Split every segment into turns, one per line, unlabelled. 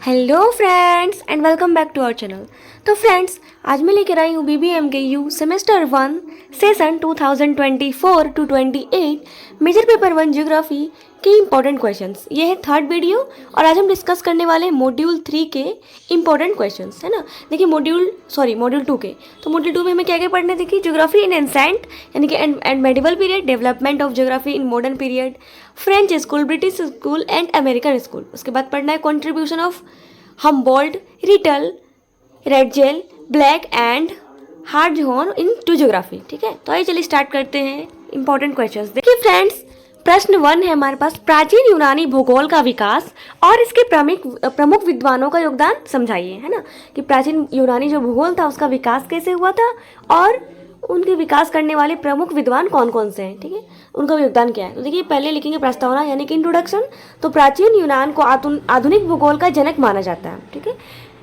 Hello friends and welcome back to our channel. तो friends, आज मैं लेकर आई हूँ BBMKU semester 1 session 2024 to 28 major paper 1 geography के इम्पोर्टेंट क्वेश्चंस। ये है थर्ड वीडियो और आज हम डिस्कस करने वाले हैं मॉड्यूल 3 के इम्पोर्टेंट क्वेश्चंस, है ना। देखिए मॉड्यूल 2 के, तो मॉड्यूल 2 में हमें क्या क्या पढ़ने, देखिए ज्योग्राफी इन एंसेंट यानी कि and medieval period, development of geography in modern period, French school, British school and American school. उसके बाद पढ़ना है contribution of Humboldt, Ritter, Ratzel, Blache and Hartshorne into geography. ठीक है, तो आइए चलिए स्टार्ट करते हैं इंपॉर्टेंट क्वेश्चंस। देखिए फ्रेंड्स, प्रश्न 1 है हमारे पास, प्राचीन यूनानी भूगोल का विकास और इसके प्रमुख विद्वानों का योगदान समझाइए, है ना। कि प्राचीन यूनानी जो भूगोल था उसका विकास कैसे हुआ था और उनके विकास करने वाले प्रमुख विद्वान कौन कौन से हैं, ठीक है, उनका योगदान क्या है। तो देखिए पहले लिखेंगे प्रस्तावना यानी कि इंट्रोडक्शन। तो प्राचीन यूनान को आधुनिक भूगोल का जनक माना जाता है,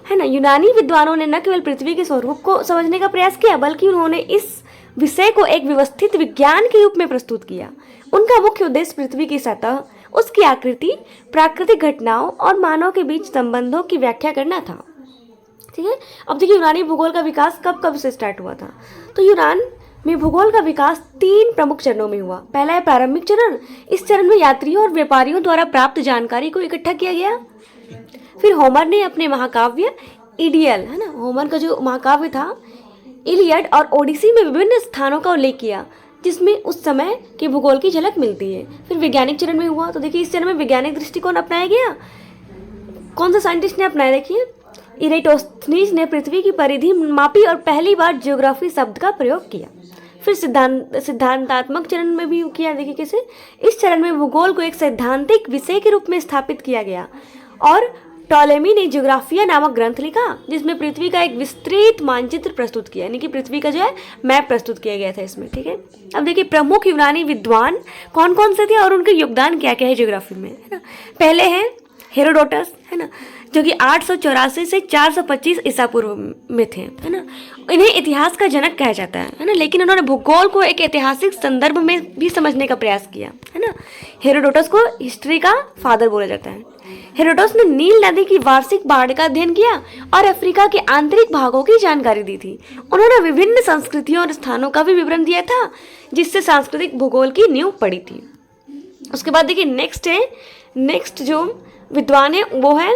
है ना। यूनानी विद्वानों ने न केवल पृथ्वी के स्वरूप को समझने का प्रयास किया बल्कि उन्होंने इस विषय को एक व्यवस्थित विज्ञान के रूप में प्रस्तुत किया। उनका मुख्य उद्देश्य पृथ्वी की सतह, उसकी आकृति, प्राकृतिक घटनाओं और मानव के बीच संबंधों की व्याख्या करना था। ठीक है, अब देखिए यूनानी भूगोल का विकास कब कब से स्टार्ट हुआ था। तो यूनान में भूगोल का विकास 3 प्रमुख चरणों में हुआ। पहला है प्रारंभिक चरण। इस चरण में यात्रियों और व्यापारियों द्वारा प्राप्त जानकारी को इकट्ठा किया गया। फिर होमर ने अपने महाकाव्य इडियल, है ना, होमर का जो महाकाव्य था इलियड और ओडिसी में विभिन्न स्थानों का उल्लेख किया जिसमें उस समय के भूगोल की झलक मिलती है। फिर वैज्ञानिक चरण में हुआ। तो देखिए इस चरण में वैज्ञानिक दृष्टिकोण अपनाया गया। कौन सा साइंटिस्ट ने अपनाया, देखिए इरेटोस्थनीज ने पृथ्वी की परिधि मापी और पहली बार ज्योग्राफी शब्द का प्रयोग किया। फिर सिद्धांतात्मक चरण में भी किया। देखिए कैसे, इस चरण में भूगोल को एक सैद्धांतिक विषय के रूप में स्थापित किया गया और टॉलेमी ने ज्योग्राफिया नामक ग्रंथ लिखा जिसमें पृथ्वी का एक विस्तृत मानचित्र प्रस्तुत किया, यानी कि पृथ्वी का जो है मैप प्रस्तुत किया गया था इसमें। ठीक है, अब देखिए प्रमुख यूनानी विद्वान कौन कौन से थे और उनके योगदान क्या क्या है ज्योग्राफी में, है ना। पहले हैं हेरोडोटस, है ना, जो कि 884 से 425 ईसा पूर्व में थे, है ना। इन्हें इतिहास का जनक कहा जाता है ना, लेकिन उन्होंने भूगोल को एक ऐतिहासिक संदर्भ में भी समझने का प्रयास किया, है ना। हेरोडोटस को हिस्ट्री का फादर बोला जाता है। हेरोडोटस ने नील नदी की वार्षिक बाढ़ का अध्ययन किया और अफ्रीका के आंतरिक भागों की जानकारी दी थी। उन्होंने विभिन्न संस्कृतियों और स्थानों का भी विवरण दिया था जिससे सांस्कृतिक भूगोल की नींव पड़ी थी। उसके बाद देखिए नेक्स्ट जो विद्वान है वो है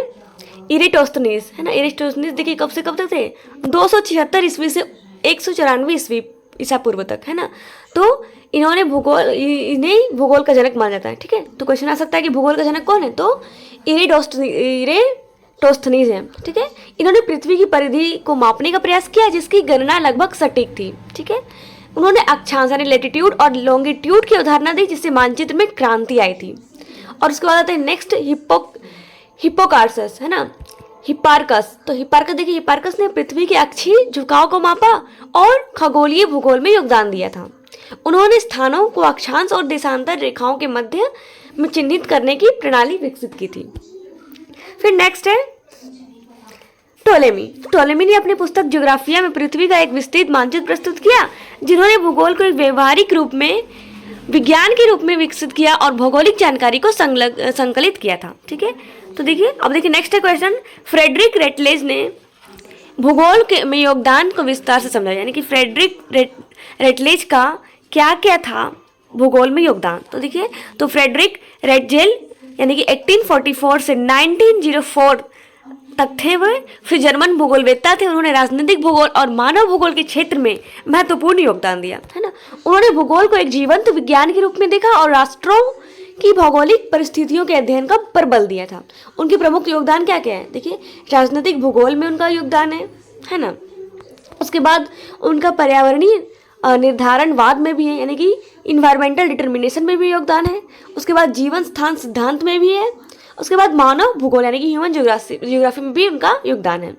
इरेटोस्थनीज, है ना। इरेटोस्थनीज देखिए कब से कब तक थे, 276 ईस्वी से 194 ईस्वी ईसा पूर्व तक, है ना। तो इन्हें भूगोल का जनक माना जाता है। ठीक है, तो क्वेश्चन आ सकता है कि भूगोल का जनक कौन है, तो इरेटोस्थनीज है। ठीक है, इन्होंने पृथ्वी की परिधि को मापने का प्रयास किया जिसकी गणना लगभग सटीक थी। ठीक है, उन्होंने अक्षांश यानी लैटिट्यूड और लॉन्गिट्यूड की अवधारणा दी जिससे मानचित्र में क्रांति आई थी। और उसके बाद आता है नेक्स्ट हिप्पोकार्पस, है ना, हिप्पार्कस। तो हिप्पार्कस देखिए, हिप्पार्कस ने पृथ्वी के अक्षीय झुकाव को मापा और खगोलीय भूगोल में योगदान दिया था। उन्होंने स्थानों को अक्षांश और देशांतर रेखाओं के मध्य में चिन्हित करने की प्रणाली विकसित की थी। फिर नेक्स्ट है टोलेमी ने अपनी पुस्तक ज्योग्राफिया में पृथ्वी का एक विस्तृत मानचित्र प्रस्तुत किया जिन्होंने भूगोल को एक व्यवहारिक रूप में विज्ञान के रूप में विकसित किया और भौगोलिक जानकारी को संकलित किया था। ठीक है, तो देखिए अब देखिए नेक्स्ट है क्वेश्चन, फ्रेडरिक रेटलेज ने भूगोल के में योगदान को विस्तार से समझा, यानी कि फ्रेडरिक रेटलेज का क्या क्या था भूगोल में योगदान। तो देखिए, तो फ्रेडरिक रेटजेल यानी कि 1844 से 1904 तक थे वह। फिर जर्मन भूगोलवेत्ता थे, उन्होंने राजनीतिक भूगोल और मानव भूगोल के क्षेत्र में महत्वपूर्ण योगदान दिया, है ना। उन्होंने भूगोल को एक जीवंत विज्ञान के रूप में देखा और राष्ट्रों की भौगोलिक परिस्थितियों के अध्ययन का पर बल दिया था। उनके प्रमुख योगदान क्या क्या है, देखिए राजनीतिक भूगोल में उनका योगदान है ना। उसके बाद उनका पर्यावरणीय निर्धारणवाद में भी है, यानी कि इन्वायरमेंटल डिटर्मिनेशन में भी योगदान है। उसके बाद जीवन स्थान सिद्धांत में भी है। उसके बाद मानव भूगोल यानी कि ह्यूमन ज्योग्राफी में भी उनका योगदान है।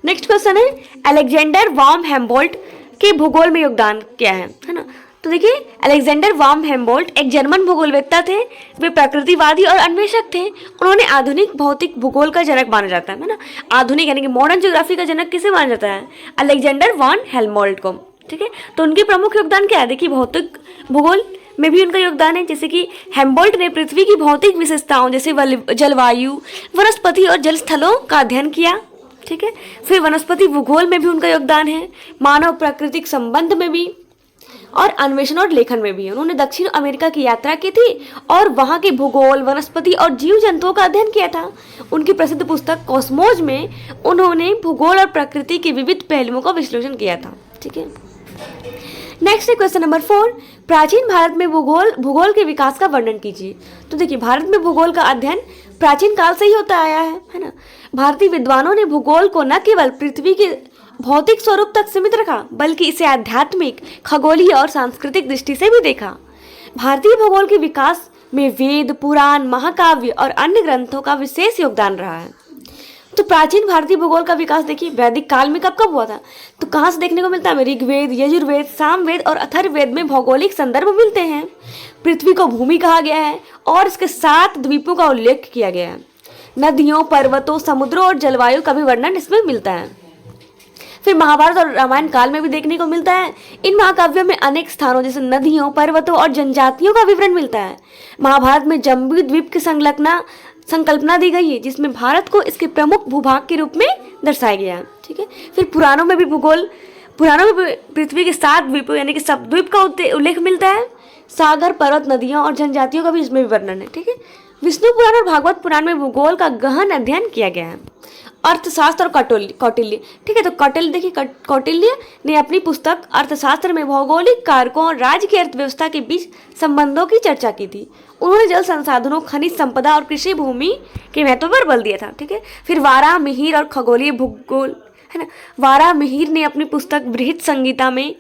नेक्स्ट क्वेश्चन है, अलेक्जेंडर वाम हेम्बोल्ट के भूगोल में योगदान क्या है ना। तो देखिए अलेक्जेंडर वाम हेम्बोल्ट एक जर्मन भूगोलवेत्ता थे। वे प्रकृतिवादी और अन्वेषक थे। उन्होंने आधुनिक भौतिक भूगोल का जनक माना जाता है ना। आधुनिक यानी कि मॉडर्न ज्योग्राफी का जनक किसे माना जाता है, अलेक्जेंडर वान हेम्बोल्ट को। ठीक है, तो उनके प्रमुख योगदान क्या है, देखिए भौतिक भूगोल में भी उनका योगदान है, जैसे कि हेम्बोल्ट ने पृथ्वी की भौतिक विशेषताओं जैसे जलवायु, वनस्पति और जल स्थलों का अध्ययन किया। ठीक है, फिर वनस्पति भूगोल में भी उनका योगदान है, मानव प्राकृतिक संबंध में भी, और अन्वेषण और लेखन में भी। उन्होंने दक्षिण अमेरिका की यात्रा की थी और वहाँ के भूगोल, वनस्पति और जीव जंतुओं का अध्ययन किया था। उनकी प्रसिद्ध पुस्तक कॉस्मोस में उन्होंने भूगोल और प्रकृति के विविध पहलुओं का विश्लेषण किया था। ठीक है, नेक्स्ट है क्वेश्चन नंबर 4, प्राचीन भारत में भूगोल के विकास का वर्णन कीजिए। तो देखिए, भारत में भूगोल का अध्ययन प्राचीन काल से ही होता आया है ना। भारतीय विद्वानों ने भूगोल को न केवल पृथ्वी के भौतिक स्वरूप तक सीमित रखा, बल्कि इसे आध्यात्मिक, खगोलीय और सांस्कृतिक दृष्टि से भी देखा। भारतीय भूगोल के विकास में वेद, पुराण, महाकाव्य और अन्य ग्रंथों का विशेष योगदान रहा है। तो प्राचीन भारतीय भूगोल का विकास देखिए वैदिक काल में कब कब हुआ था, तो कहाँ से देखने को मिलता है? ऋग्वेद, यजुर्वेद, सामवेद और अथर्ववेद में भौगोलिक संदर्भ मिलते हैं। पृथ्वी को भूमि कहा गया है और इसके 7 द्वीपों का उल्लेख किया गया है। नदियों, पर्वतों, समुद्रों और जलवायु का भी वर्णन इसमें मिलता है। फिर महाभारत और रामायण काल में भी देखने को मिलता है। इन महाकाव्यों में अनेक स्थानों जैसे नदियों, पर्वतों और जनजातियों का विवरण मिलता है। महाभारत में जम्बू द्वीप की संकल्पना दी गई है, जिसमें भारत को इसके प्रमुख भूभाग के रूप में दर्शाया गया है। ठीक है, फिर पुराणों में भी पृथ्वी के 7 द्वीपों यानी कि सप्तद्वीप का उल्लेख मिलता है। सागर, पर्वत, नदियों और जनजातियों का भी इसमें वर्णन है। ठीक है, विष्णु पुराण और भागवत पुराण में भूगोल का गहन अध्ययन किया गया है। अर्थशास्त्र और कौटिल्य। ठीक है, तो कौटिल्य ने अपनी पुस्तक अर्थशास्त्र में भौगोलिक कारकों और राज्य की अर्थव्यवस्था के बीच संबंधों की चर्चा की थी। उन्होंने जल संसाधनों, खनिज संपदा और कृषि भूमि के महत्व पर बल दिया था। ठीक है, फिर वारा मिहिर और खगोलीय भूगोल है ना। वारा मिहिर ने अपनी पुस्तक बृहद संगीता में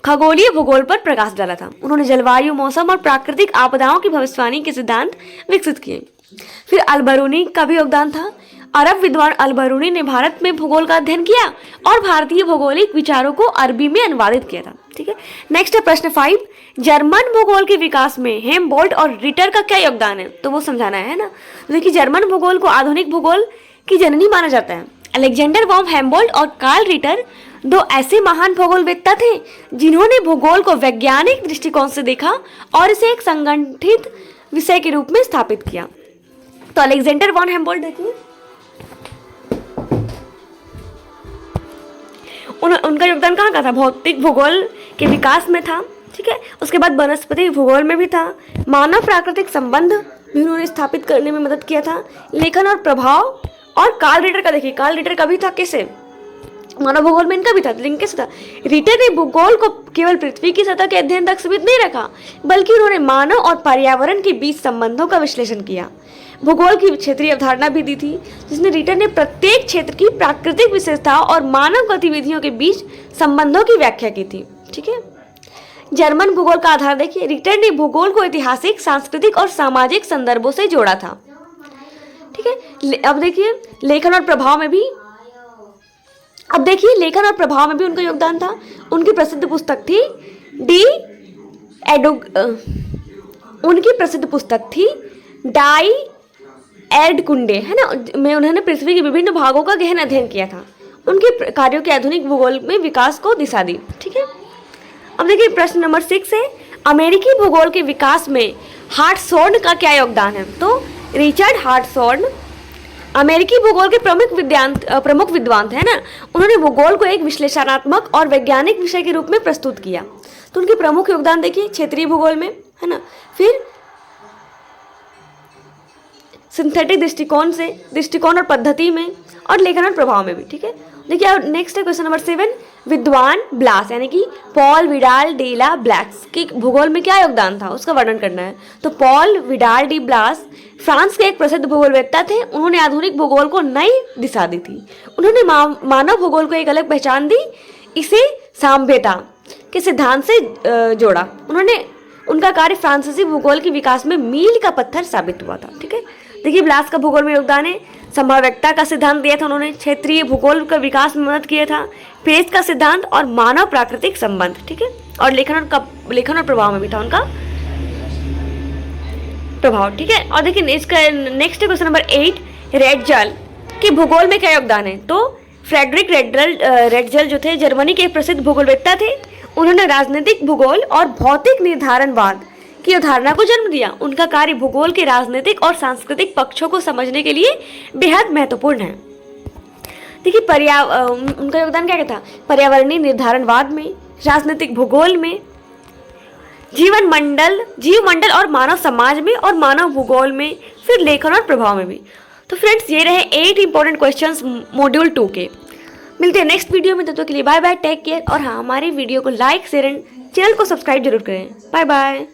खगोलीय भूगोल पर प्रकाश डाला था। उन्होंने जलवायु, मौसम और प्राकृतिक आपदाओं की भविष्यवाणी के सिद्धांत विकसित किए। फिर अल-बरूनी का भी योगदान था। अरब विद्वान अल-बरूनी ने भारत में भूगोल का अध्ययन किया और भारतीय भौगोलिक विचारों को अरबी में अनुवादित किया था। ठीक है, नेक्स्ट है प्रश्न 5, जर्मन भूगोल के विकास में हेमबोल्ट और रिटर का क्या योगदान है, तो वो समझाना है ना। देखिए, जर्मन भूगोल को आधुनिक भूगोल की जननी माना जाता है। अलेक्जेंडर वॉन हेमबोल्ट और कार्ल रिटर 2 ऐसे महान भूगोलवेत्ता थे जिन्होंने भूगोल को वैज्ञानिक दृष्टिकोण से देखा और इसे एक संगठित विषय के रूप में स्थापित किया। तो अलेक्जेंडर वॉन हेमबोल्ट देखिए, उनका योगदान कहाँ का था? भौतिक भूगोल के विकास में था। ठीक है, उसके बाद वनस्पति भूगोल में भी था। मानव प्राकृतिक संबंध भी उन्होंने स्थापित करने में मदद किया था। लेखन और प्रभाव, और कार्ल रिटर का देखिए, कार्ल रिटर का भी था। कैसे? मानव भूगोल में इनका भी था, लेकिन कैसे था? रिटर ने भूगोल को केवल पृथ्वी की सतह के अध्ययन तक सीमित नहीं रखा, बल्कि उन्होंने मानव और पर्यावरण के बीच संबंधों का विश्लेषण किया। भूगोल की क्षेत्रीय अवधारणा भी दी थी, जिसमें रिटर ने प्रत्येक क्षेत्र की प्राकृतिक विशेषताओं और मानव गतिविधियों के बीच संबंधों की व्याख्या की थी। ठीक है, जर्मन भूगोल का आधार देखिए, रिटर ने भूगोल को ऐतिहासिक, सांस्कृतिक और सामाजिक संदर्भों से जोड़ा था। ठीक है, अब देखिए लेखन और प्रभाव में भी उनका योगदान था। उनकी प्रसिद्ध पुस्तक थी डाई एड कुंडे है ना, में उन्होंने पृथ्वी के विभिन्न भागों का गहन अध्ययन किया था। उनके कार्यों के आधुनिक भूगोल में विकास को दिशा दी। ठीक है, अब देखिए प्रश्न नंबर 6 है, अमेरिकी भूगोल के विकास में हार्टसॉर्न का क्या योगदान है? तो रिचर्ड हार्टसॉर्न अमेरिकी भूगोल के प्रमुख विद्वान थे ना। उन्होंने भूगोल को एक विश्लेषणात्मक और वैज्ञानिक विषय के रूप में प्रस्तुत किया। तो उनके प्रमुख योगदान देखिए, क्षेत्रीय भूगोल में है ना, फिर सिंथेटिक दृष्टिकोण और पद्धति में, और लेखन और प्रभाव में भी। ठीक है, देखिए नेक्स्ट है क्वेश्चन नंबर 7, विद्वान ब्लास यानी कि पॉल विडाल डी ला ब्लैक्स के भूगोल में क्या योगदान था, उसका वर्णन करना है। तो Paul Vidal de Blache France के एक प्रसिद्ध भूगोलवेत्ता थे। उन्होंने आधुनिक भूगोल को नई दिशा दी थी। उन्होंने मानव भूगोल को एक अलग पहचान दी, इसे साम्यता के सिद्धांत से जोड़ा। उनका कार्य फ्रांसीसी भूगोल के विकास में मील का पत्थर साबित हुआ था। ठीक है, देखिए ब्लास का भूगोल में योगदान है। संभाव्यता का सिद्धांत दिया था उन्होंने, क्षेत्रीय भूगोल का विकास में मदद किया था, पेज का सिद्धांत और मानव प्राकृतिक संबंध। ठीक है, और लेखन और प्रभाव में भी था उनका प्रभाव। ठीक है, और देखिए इसका नेक्स्ट क्वेश्चन नंबर 8, रेडजल के भूगोल में क्या योगदान है? तो फ्रेडरिक रेडजल जो थे जर्मनी के प्रसिद्ध भूगोलवेत्ता थे। उन्होंने राजनीतिक भूगोल और भौतिक निर्धारणवाद की अवधारणा को जन्म दिया। उनका कार्य भूगोल के राजनीतिक और सांस्कृतिक पक्षों को समझने के लिए बेहद महत्वपूर्ण है। देखिए उनका योगदान क्या था? पर्यावरणीय निर्धारणवाद में, राजनीतिक भूगोल में, जीवमंडल और मानव समाज में, और मानव भूगोल में, फिर लेखन और प्रभाव में भी। तो फ्रेंड्स, ये रहे 8 इंपॉर्टेंट क्वेश्चंस मॉड्यूल 2 के। मिलते हैं नेक्स्ट वीडियो में, तब तक के लिए बाय बाय, टेक केयर। और हाँ, हमारी वीडियो को लाइक, शेयर एंड चैनल को सब्सक्राइब जरूर करें। Bye bye.